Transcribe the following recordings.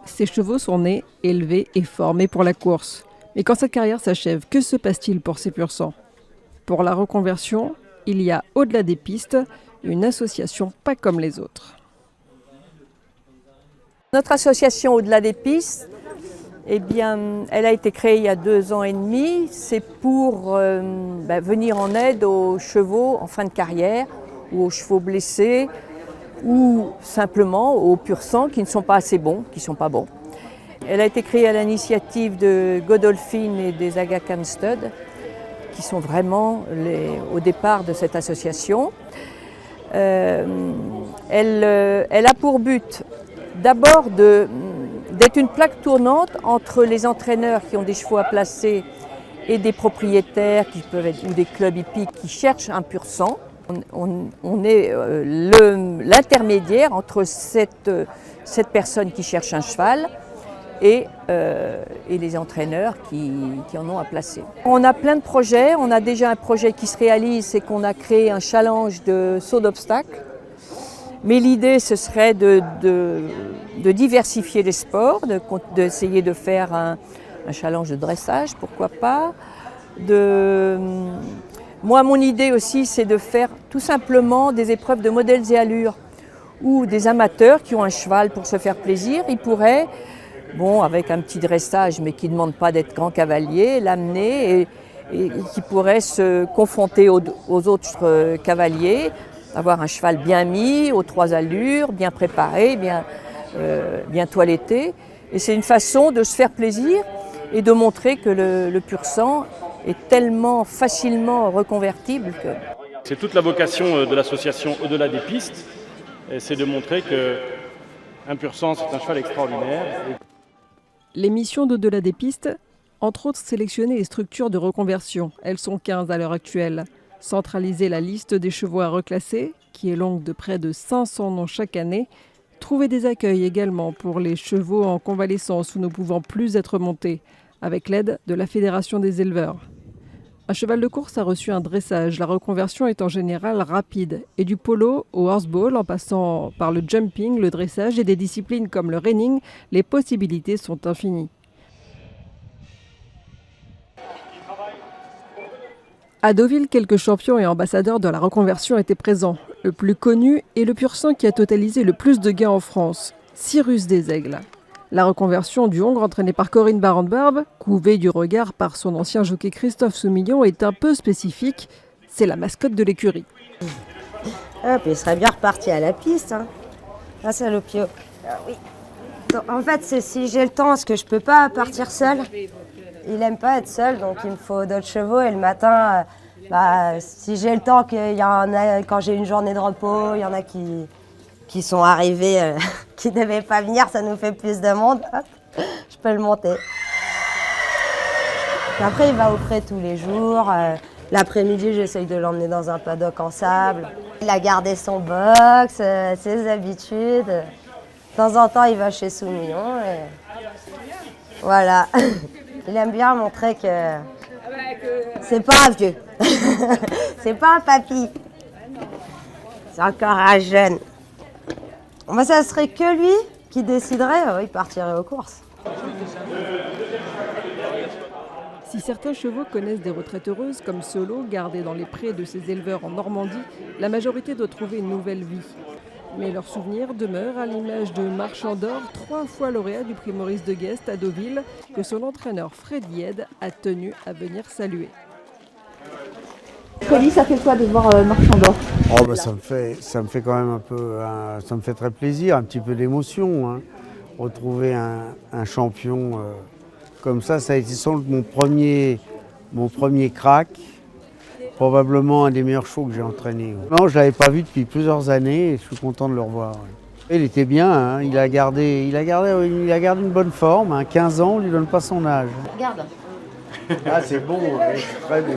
Ces chevaux sont nés, élevés et formés pour la course. Mais quand sa carrière s'achève, que se passe-t-il pour ces pur sang? Pour la reconversion, il y a Au-delà des pistes, une association pas comme les autres. Notre association Au-delà des pistes, eh bien, elle a été créée il y a 2 ans et demi. C'est pour venir en aide aux chevaux en fin de carrière ou aux chevaux blessés ou simplement aux pur sang qui ne sont pas assez bons, qui ne sont pas bons. Elle a été créée à l'initiative de Godolphin et des Aga Khan Stud, qui sont vraiment au départ de cette association. Elle a pour but d'abord d'être une plaque tournante entre les entraîneurs qui ont des chevaux à placer et des propriétaires qui peuvent être, ou des clubs hippiques qui cherchent un pur sang. On est l'intermédiaire entre cette personne qui cherche un cheval et les entraîneurs qui en ont à placer. On a plein de projets. On a déjà un projet qui se réalise, c'est qu'on a créé un challenge de saut d'obstacles. Mais l'idée, ce serait de diversifier les sports, d'essayer de faire un challenge de dressage, pourquoi pas. Moi, mon idée aussi, c'est de faire tout simplement des épreuves de modèles et allures, où des amateurs qui ont un cheval pour se faire plaisir, ils pourraient, avec un petit dressage, mais qui ne demande pas d'être grand cavalier, l'amener et qui pourrait se confronter aux autres cavaliers, avoir un cheval bien mis, aux 3 allures, bien préparé, bien toiletté. Et c'est une façon de se faire plaisir et de montrer que le pur sang est tellement facilement reconvertible que... C'est toute la vocation de l'association Au-delà des pistes, c'est de montrer qu'un pur sang, c'est un cheval extraordinaire. Les missions d'Au-delà des pistes, entre autres sélectionner les structures de reconversion. Elles sont 15 à l'heure actuelle. Centraliser la liste des chevaux à reclasser, qui est longue de près de 500 noms chaque année. Trouver des accueils également pour les chevaux en convalescence ou ne pouvant plus être montés, avec l'aide de la Fédération des éleveurs. Un cheval de course a reçu un dressage. La reconversion est en général rapide. Et du polo au horseball, en passant par le jumping, le dressage et des disciplines comme le reining, les possibilités sont infinies. À Deauville, quelques champions et ambassadeurs de la reconversion étaient présents. Le plus connu est le pur sang qui a totalisé le plus de gains en France, Cyrus des Aigles. La reconversion du Hongre, entraînée par Corinne Barande-Barbe, couvée du regard par son ancien jockey Christophe Soumillon, est un peu spécifique. C'est la mascotte de l'écurie. Il serait bien reparti à la piste. Hein. Ah, salopio. Oui. En fait, c'est si j'ai le temps, parce que je peux pas partir seule. Il aime pas être seul, donc il me faut d'autres chevaux. Et le matin, si j'ai le temps, quand j'ai une journée de repos, il y en a qui sont arrivés, qui ne devaient pas venir, ça nous fait plus de monde. Je peux le monter. Et après, il va au pré tous les jours. L'après-midi, j'essaye de l'emmener dans un paddock en sable. Il a gardé son box, ses habitudes. De temps en temps, il va chez Soumillon. Voilà. Il aime bien montrer que c'est pas un vieux. C'est pas un papy. C'est encore un jeune. Ça serait que lui qui déciderait, il partirait aux courses. Si certains chevaux connaissent des retraites heureuses, comme Solo, gardé dans les prés de ses éleveurs en Normandie, la majorité doit trouver une nouvelle vie. Mais leur souvenir demeure à l'image de Marchand d'Or, 3 fois lauréat du prix Maurice de Guest à Deauville, que son entraîneur Fred Yed a tenu à venir saluer. Colis, ça fait quoi de voir Marchand d'Or? Ça me fait quand même un peu, ça me fait très plaisir, un petit peu d'émotion. Hein. Retrouver un champion comme ça a été sans doute mon premier crack. Probablement un des meilleurs chevaux que j'ai entraîné. Non, je ne l'avais pas vu depuis plusieurs années et je suis content de le revoir. Il était bien, hein. Il a gardé une bonne forme. Hein. 15 ans, on ne lui donne pas son âge. Regarde. Ah, c'est bon, c'est très bon.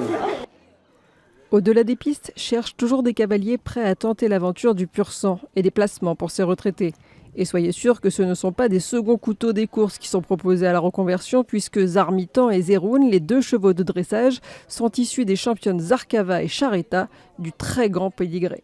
Au-delà des pistes, cherche toujours des cavaliers prêts à tenter l'aventure du pur sang et des placements pour ses retraités. Et soyez sûr que ce ne sont pas des seconds couteaux des courses qui sont proposés à la reconversion, puisque Zarmitan et Zeroun, les 2 chevaux de dressage, sont issus des championnes Zarkava et Charetta du très grand pédigré.